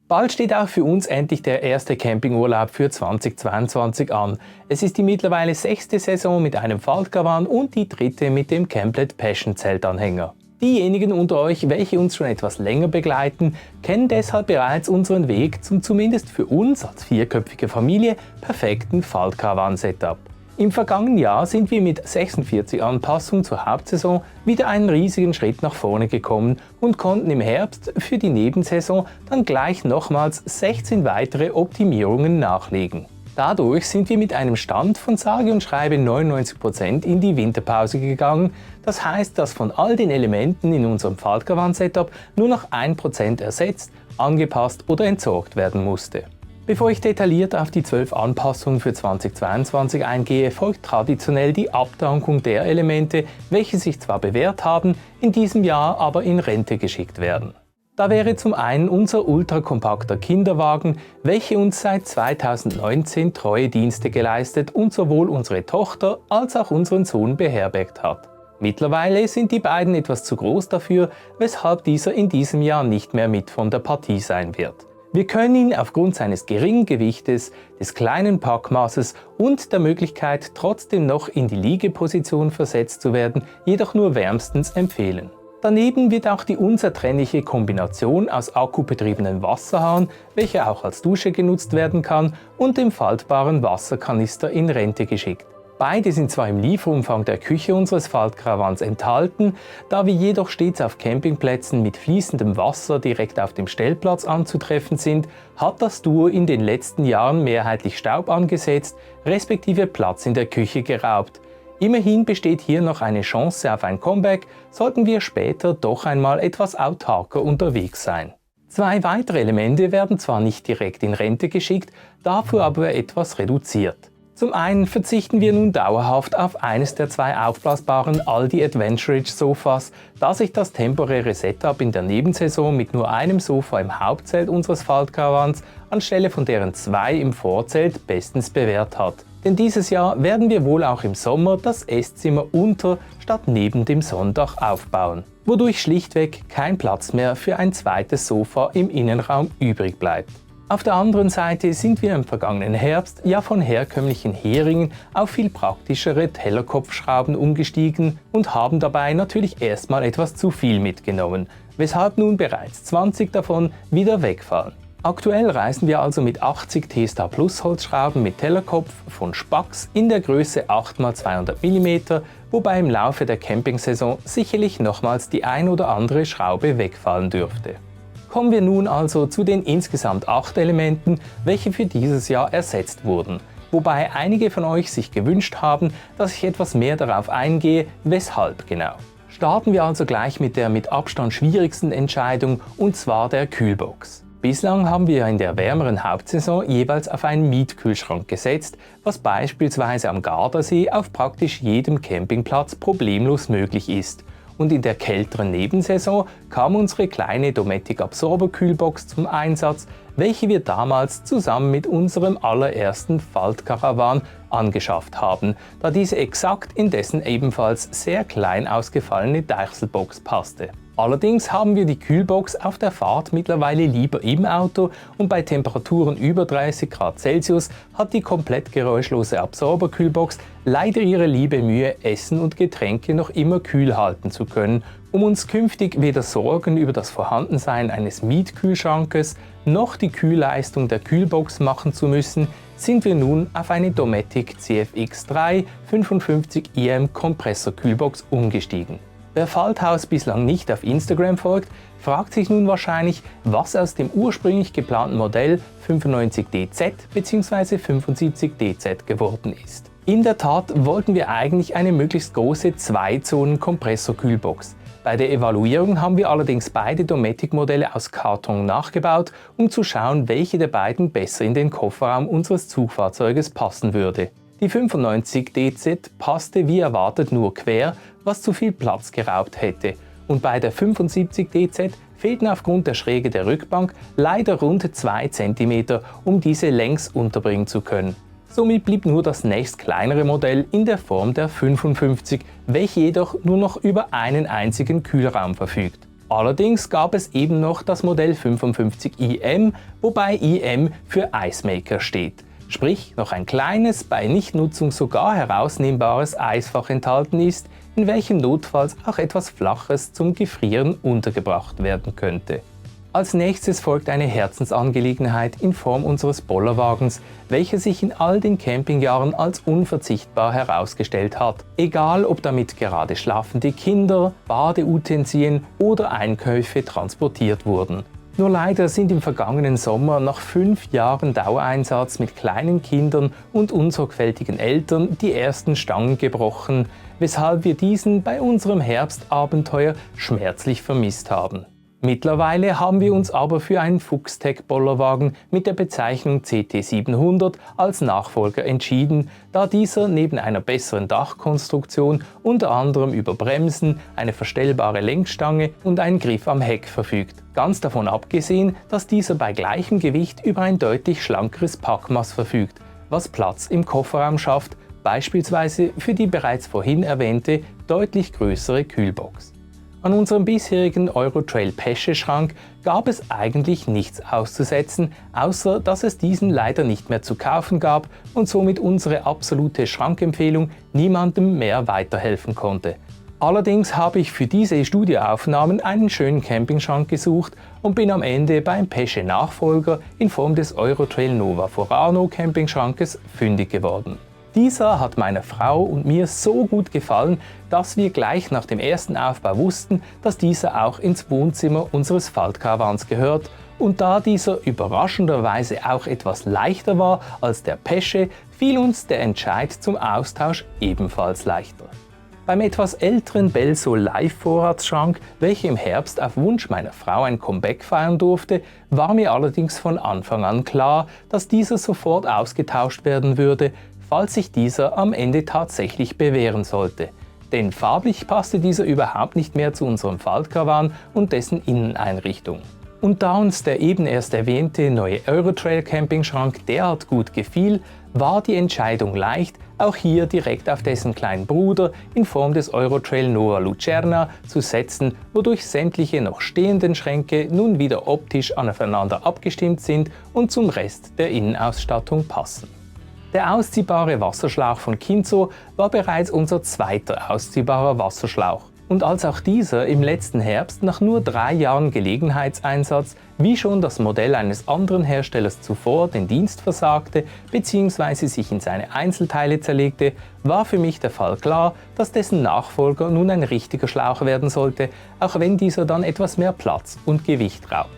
Bald steht auch für uns endlich der erste Campingurlaub für 2022 an. Es ist die mittlerweile 6. Saison mit einem Faltcaravan und die 3. mit dem Camplet Passion Zeltanhänger. Diejenigen unter euch, welche uns schon etwas länger begleiten, kennen deshalb bereits unseren Weg zum zumindest für uns als vierköpfige Familie perfekten Faltcaravan-Setup. Im vergangenen Jahr sind wir mit 46 Anpassungen zur Hauptsaison wieder einen riesigen Schritt nach vorne gekommen und konnten im Herbst für die Nebensaison dann gleich nochmals 16 weitere Optimierungen nachlegen. Dadurch sind wir mit einem Stand von sage und schreibe 99% in die Winterpause gegangen. Das heißt, dass von all den Elementen in unserem Faltcaravan-Setup nur noch 1% ersetzt, angepasst oder entsorgt werden musste. Bevor ich detailliert auf die 12 Anpassungen für 2022 eingehe, folgt traditionell die Abdankung der Elemente, welche sich zwar bewährt haben, in diesem Jahr aber in Rente geschickt werden. Da wäre zum einen unser ultrakompakter Kinderwagen, welcher uns seit 2019 treue Dienste geleistet und sowohl unsere Tochter als auch unseren Sohn beherbergt hat. Mittlerweile sind die beiden etwas zu groß dafür, weshalb dieser in diesem Jahr nicht mehr mit von der Partie sein wird. Wir können ihn aufgrund seines geringen Gewichtes, des kleinen Packmaßes und der Möglichkeit, trotzdem noch in die Liegeposition versetzt zu werden, jedoch nur wärmstens empfehlen. Daneben wird auch die unzertrennliche Kombination aus akkubetriebenen Wasserhahn, welcher auch als Dusche genutzt werden kann, und dem faltbaren Wasserkanister in Rente geschickt. Beide sind zwar im Lieferumfang der Küche unseres Faltcaravans enthalten, da wir jedoch stets auf Campingplätzen mit fließendem Wasser direkt auf dem Stellplatz anzutreffen sind, hat das Duo in den letzten Jahren mehrheitlich Staub angesetzt, respektive Platz in der Küche geraubt. Immerhin besteht hier noch eine Chance auf ein Comeback, sollten wir später doch einmal etwas autarker unterwegs sein. 2 weitere Elemente werden zwar nicht direkt in Rente geschickt, dafür aber etwas reduziert. Zum einen verzichten wir nun dauerhaft auf eines der 2 aufblasbaren Aldi Adventurage Sofas, da sich das temporäre Setup in der Nebensaison mit nur einem Sofa im Hauptzelt unseres Faltcaravans anstelle von deren 2 im Vorzelt bestens bewährt hat. Denn dieses Jahr werden wir wohl auch im Sommer das Esszimmer unter statt neben dem Sonnendach aufbauen, wodurch schlichtweg kein Platz mehr für ein zweites Sofa im Innenraum übrig bleibt. Auf der anderen Seite sind wir im vergangenen Herbst ja von herkömmlichen Heringen auf viel praktischere Tellerkopfschrauben umgestiegen und haben dabei natürlich erstmal etwas zu viel mitgenommen, weshalb nun bereits 20 davon wieder wegfallen. Aktuell reisen wir also mit 80 T-Star Plus Holzschrauben mit Tellerkopf von Spax in der Größe 8x200 mm, wobei im Laufe der Campingsaison sicherlich nochmals die ein oder andere Schraube wegfallen dürfte. Kommen wir nun also zu den insgesamt 8 Elementen, welche für dieses Jahr ersetzt wurden. Wobei einige von euch sich gewünscht haben, dass ich etwas mehr darauf eingehe, weshalb genau. Starten wir also gleich mit der mit Abstand schwierigsten Entscheidung, und zwar der Kühlbox. Bislang haben wir in der wärmeren Hauptsaison jeweils auf einen Mietkühlschrank gesetzt, was beispielsweise am Gardasee auf praktisch jedem Campingplatz problemlos möglich ist. Und in der kälteren Nebensaison kam unsere kleine Dometic Absorber Kühlbox zum Einsatz, welche wir damals zusammen mit unserem allerersten Faltcaravan angeschafft haben, da diese exakt in dessen ebenfalls sehr klein ausgefallene Deichselbox passte. Allerdings haben wir die Kühlbox auf der Fahrt mittlerweile lieber im Auto und bei Temperaturen über 30 Grad Celsius hat die komplett geräuschlose Absorberkühlbox leider ihre liebe Mühe, Essen und Getränke noch immer kühl halten zu können. Um uns künftig weder Sorgen über das Vorhandensein eines Mietkühlschrankes noch die Kühlleistung der Kühlbox machen zu müssen, sind wir nun auf eine Dometic CFX3 55 IM Kompressorkühlbox umgestiegen. Wer Falthaus bislang nicht auf Instagram folgt, fragt sich nun wahrscheinlich, was aus dem ursprünglich geplanten Modell 95DZ bzw. 75DZ geworden ist. In der Tat wollten wir eigentlich eine möglichst große 2-Zonen-Kompressorkühlbox. Bei der Evaluierung haben wir allerdings beide Dometic-Modelle aus Karton nachgebaut, um zu schauen, welche der beiden besser in den Kofferraum unseres Zugfahrzeuges passen würde. Die 95DZ passte wie erwartet nur quer, was zu viel Platz geraubt hätte, und bei der 75DZ fehlten aufgrund der Schräge der Rückbank leider rund 2 cm, um diese längs unterbringen zu können. Somit blieb nur das nächst kleinere Modell in der Form der 55, welche jedoch nur noch über einen einzigen Kühlraum verfügt. Allerdings gab es eben noch das Modell 55iM, wobei iM für Ice Maker steht. Sprich, noch ein kleines, bei Nichtnutzung sogar herausnehmbares Eisfach enthalten ist, in welchem notfalls auch etwas Flaches zum Gefrieren untergebracht werden könnte. Als nächstes folgt eine Herzensangelegenheit in Form unseres Bollerwagens, welcher sich in all den Campingjahren als unverzichtbar herausgestellt hat. Egal, ob damit gerade schlafende Kinder, Badeutensilien oder Einkäufe transportiert wurden. Nur leider sind im vergangenen Sommer nach 5 Jahren Dauereinsatz mit kleinen Kindern und unsorgfältigen Eltern die ersten Stangen gebrochen, weshalb wir diesen bei unserem Herbstabenteuer schmerzlich vermisst haben. Mittlerweile haben wir uns aber für einen Fuchstech-Bollerwagen mit der Bezeichnung CT700 als Nachfolger entschieden, da dieser neben einer besseren Dachkonstruktion unter anderem über Bremsen, eine verstellbare Lenkstange und einen Griff am Heck verfügt. Ganz davon abgesehen, dass dieser bei gleichem Gewicht über ein deutlich schlankeres Packmaß verfügt, was Platz im Kofferraum schafft, beispielsweise für die bereits vorhin erwähnte deutlich größere Kühlbox. An unserem bisherigen Eurotrail Pesche-Schrank gab es eigentlich nichts auszusetzen, außer dass es diesen leider nicht mehr zu kaufen gab und somit unsere absolute Schrankempfehlung niemandem mehr weiterhelfen konnte. Allerdings habe ich für diese Studioaufnahmen einen schönen Campingschrank gesucht und bin am Ende beim Pesche-Nachfolger in Form des Eurotrail Nova Forano Campingschrankes fündig geworden. Dieser hat meiner Frau und mir so gut gefallen, dass wir gleich nach dem ersten Aufbau wussten, dass dieser auch ins Wohnzimmer unseres Faltkarawans gehört, und da dieser überraschenderweise auch etwas leichter war als der Pesche, fiel uns der Entscheid zum Austausch ebenfalls leichter. Beim etwas älteren Belsol Live Vorratsschrank, welcher im Herbst auf Wunsch meiner Frau ein Comeback feiern durfte, war mir allerdings von Anfang an klar, dass dieser sofort ausgetauscht werden würde, falls sich dieser am Ende tatsächlich bewähren sollte. Denn farblich passte dieser überhaupt nicht mehr zu unserem Faltkarawan und dessen Inneneinrichtung. Und da uns der eben erst erwähnte neue Eurotrail Campingschrank derart gut gefiel, war die Entscheidung leicht, auch hier direkt auf dessen kleinen Bruder in Form des Eurotrail Nova Lucerna zu setzen, wodurch sämtliche noch stehenden Schränke nun wieder optisch aufeinander abgestimmt sind und zum Rest der Innenausstattung passen. Der ausziehbare Wasserschlauch von Kinzo war bereits unser zweiter ausziehbarer Wasserschlauch. Und als auch dieser im letzten Herbst nach nur 3 Jahren Gelegenheitseinsatz, wie schon das Modell eines anderen Herstellers zuvor, den Dienst versagte bzw. sich in seine Einzelteile zerlegte, war für mich der Fall klar, dass dessen Nachfolger nun ein richtiger Schlauch werden sollte, auch wenn dieser dann etwas mehr Platz und Gewicht raubt.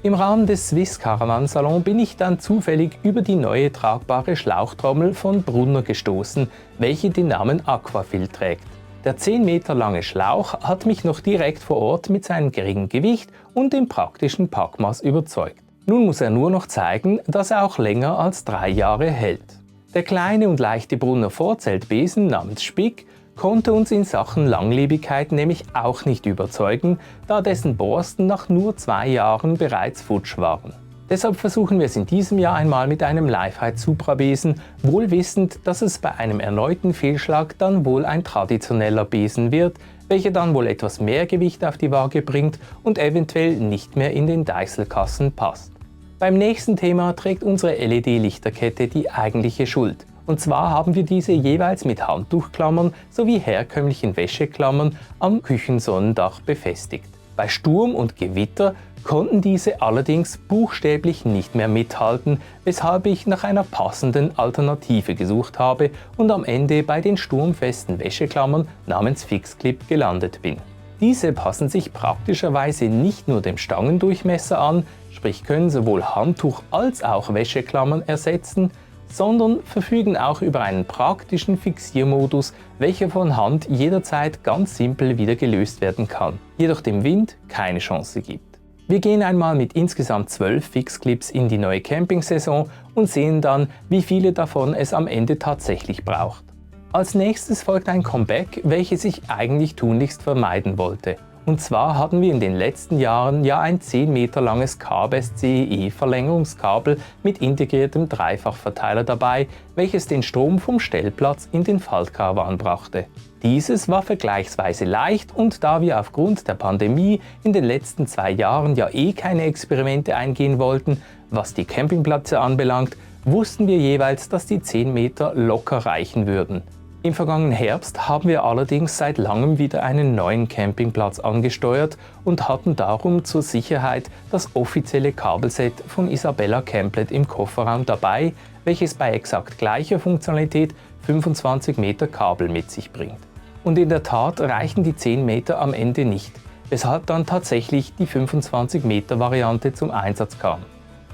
Im Rahmen des Swiss Caravan Salon bin ich dann zufällig über die neue tragbare Schlauchtrommel von Brunner gestoßen, welche den Namen Aquafil trägt. Der 10 Meter lange Schlauch hat mich noch direkt vor Ort mit seinem geringen Gewicht und dem praktischen Packmaß überzeugt. Nun muss er nur noch zeigen, dass er auch länger als 3 Jahre hält. Der kleine und leichte Brunner Vorzeltbesen namens Spick konnte uns in Sachen Langlebigkeit nämlich auch nicht überzeugen, da dessen Borsten nach nur 2 Jahren bereits futsch waren. Deshalb versuchen wir es in diesem Jahr einmal mit einem Lifehide Supra Besen, wohl wissend, dass es bei einem erneuten Fehlschlag dann wohl ein traditioneller Besen wird, welcher dann wohl etwas mehr Gewicht auf die Waage bringt und eventuell nicht mehr in den Deichselkasten passt. Beim nächsten Thema trägt unsere LED-Lichterkette die eigentliche Schuld. Und zwar haben wir diese jeweils mit Handtuchklammern sowie herkömmlichen Wäscheklammern am Küchensonnendach befestigt. Bei Sturm und Gewitter konnten diese allerdings buchstäblich nicht mehr mithalten, weshalb ich nach einer passenden Alternative gesucht habe und am Ende bei den sturmfesten Wäscheklammern namens Fixclip gelandet bin. Diese passen sich praktischerweise nicht nur dem Stangendurchmesser an, sprich können sowohl Handtuch als auch Wäscheklammern ersetzen, sondern verfügen auch über einen praktischen Fixiermodus, welcher von Hand jederzeit ganz simpel wieder gelöst werden kann, jedoch dem Wind keine Chance gibt. Wir gehen einmal mit insgesamt 12 Fixclips in die neue Campingsaison und sehen dann, wie viele davon es am Ende tatsächlich braucht. Als nächstes folgt ein Comeback, welches ich eigentlich tunlichst vermeiden wollte. Und zwar hatten wir in den letzten Jahren ja ein 10 Meter langes K-Best CEE Verlängerungskabel mit integriertem Dreifachverteiler dabei, welches den Strom vom Stellplatz in den Faltkarawan brachte. Dieses war vergleichsweise leicht, und da wir aufgrund der Pandemie in den letzten 2 Jahren ja keine Experimente eingehen wollten, was die Campingplätze anbelangt, wussten wir jeweils, dass die 10 Meter locker reichen würden. Im vergangenen Herbst haben wir allerdings seit langem wieder einen neuen Campingplatz angesteuert und hatten darum zur Sicherheit das offizielle Kabelset von Isabella Camplet im Kofferraum dabei, welches bei exakt gleicher Funktionalität 25 Meter Kabel mit sich bringt. Und in der Tat reichen die 10 Meter am Ende nicht, weshalb dann tatsächlich die 25 Meter Variante zum Einsatz kam.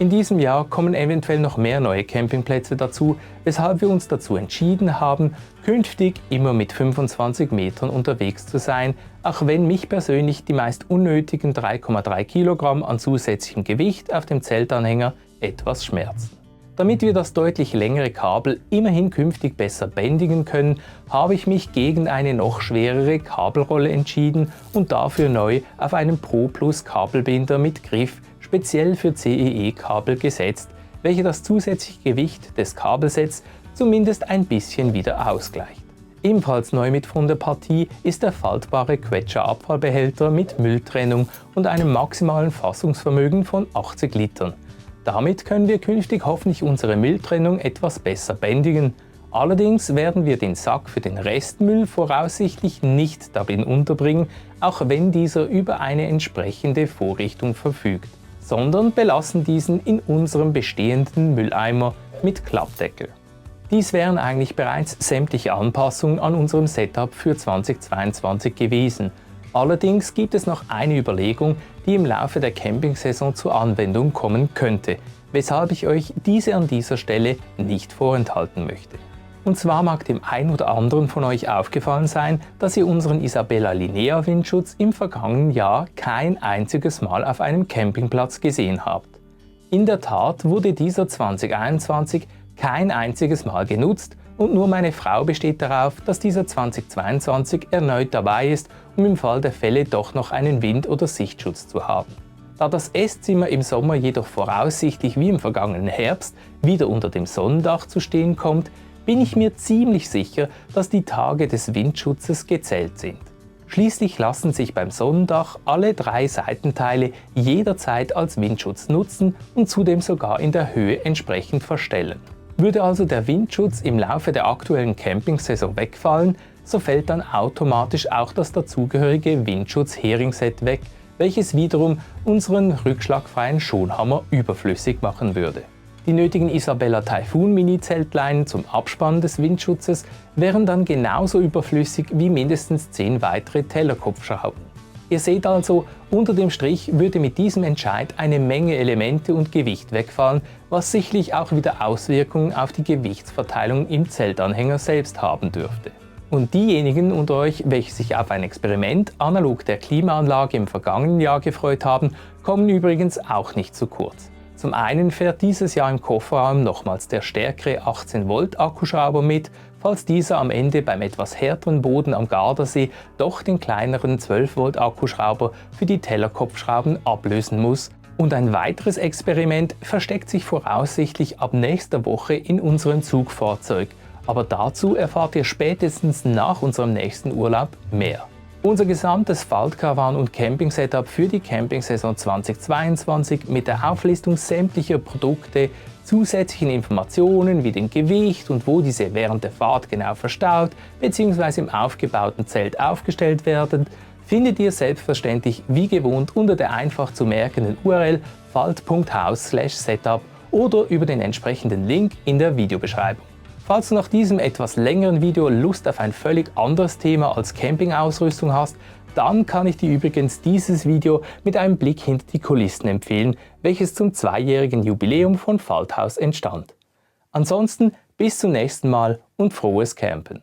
In diesem Jahr kommen eventuell noch mehr neue Campingplätze dazu, weshalb wir uns dazu entschieden haben, künftig immer mit 25 Metern unterwegs zu sein, auch wenn mich persönlich die meist unnötigen 3,3 Kilogramm an zusätzlichem Gewicht auf dem Zeltanhänger etwas schmerzen. Damit wir das deutlich längere Kabel immerhin künftig besser bändigen können, habe ich mich gegen eine noch schwerere Kabelrolle entschieden und dafür neu auf einen Pro Plus Kabelbinder mit Griff speziell für CEE-Kabel gesetzt, welche das zusätzliche Gewicht des Kabelsets zumindest ein bisschen wieder ausgleicht. Ebenfalls neu mit von der Partie ist der faltbare Quetscher-Abfallbehälter mit Mülltrennung und einem maximalen Fassungsvermögen von 80 Litern. Damit können wir künftig hoffentlich unsere Mülltrennung etwas besser bändigen. Allerdings werden wir den Sack für den Restmüll voraussichtlich nicht darin unterbringen, auch wenn dieser über eine entsprechende Vorrichtung verfügt, sondern belassen diesen in unserem bestehenden Mülleimer mit Klappdeckel. Dies wären eigentlich bereits sämtliche Anpassungen an unserem Setup für 2022 gewesen. Allerdings gibt es noch eine Überlegung, die im Laufe der Campingsaison zur Anwendung kommen könnte, weshalb ich euch diese an dieser Stelle nicht vorenthalten möchte. Und zwar mag dem einen oder anderen von euch aufgefallen sein, dass ihr unseren Isabella Linea Windschutz im vergangenen Jahr kein einziges Mal auf einem Campingplatz gesehen habt. In der Tat wurde dieser 2021 kein einziges Mal genutzt und nur meine Frau besteht darauf, dass dieser 2022 erneut dabei ist, um im Fall der Fälle doch noch einen Wind- oder Sichtschutz zu haben. Da das Esszimmer im Sommer jedoch voraussichtlich wie im vergangenen Herbst wieder unter dem Sonnendach zu stehen kommt, bin ich mir ziemlich sicher, dass die Tage des Windschutzes gezählt sind. Schließlich lassen sich beim Sonnendach alle 3 Seitenteile jederzeit als Windschutz nutzen und zudem sogar in der Höhe entsprechend verstellen. Würde also der Windschutz im Laufe der aktuellen Campingsaison wegfallen, so fällt dann automatisch auch das dazugehörige Windschutz-Hering-Set weg, welches wiederum unseren rückschlagfreien Schonhammer überflüssig machen würde. Die nötigen Isabella Typhoon Mini-Zeltleinen zum Abspannen des Windschutzes wären dann genauso überflüssig wie mindestens 10 weitere Tellerkopfschrauben. Ihr seht also, unter dem Strich würde mit diesem Entscheid eine Menge Elemente und Gewicht wegfallen, was sicherlich auch wieder Auswirkungen auf die Gewichtsverteilung im Zeltanhänger selbst haben dürfte. Und diejenigen unter euch, welche sich auf ein Experiment analog der Klimaanlage im vergangenen Jahr gefreut haben, kommen übrigens auch nicht zu kurz. Zum einen fährt dieses Jahr im Kofferraum nochmals der stärkere 18 Volt Akkuschrauber mit, falls dieser am Ende beim etwas härteren Boden am Gardasee doch den kleineren 12 Volt Akkuschrauber für die Tellerkopfschrauben ablösen muss. Und ein weiteres Experiment versteckt sich voraussichtlich ab nächster Woche in unserem Zugfahrzeug. Aber dazu erfahrt ihr spätestens nach unserem nächsten Urlaub mehr. Unser gesamtes Faltkarawan- und Camping-Setup für die Campingsaison 2022 mit der Auflistung sämtlicher Produkte, zusätzlichen Informationen wie dem Gewicht und wo diese während der Fahrt genau verstaut bzw. im aufgebauten Zelt aufgestellt werden, findet ihr selbstverständlich wie gewohnt unter der einfach zu merkenden URL falt.haus/setup oder über den entsprechenden Link in der Videobeschreibung. Falls du nach diesem etwas längeren Video Lust auf ein völlig anderes Thema als Campingausrüstung hast, dann kann ich dir übrigens dieses Video mit einem Blick hinter die Kulissen empfehlen, welches zum 2-jährigen Jubiläum von Falthaus entstand. Ansonsten bis zum nächsten Mal und frohes Campen!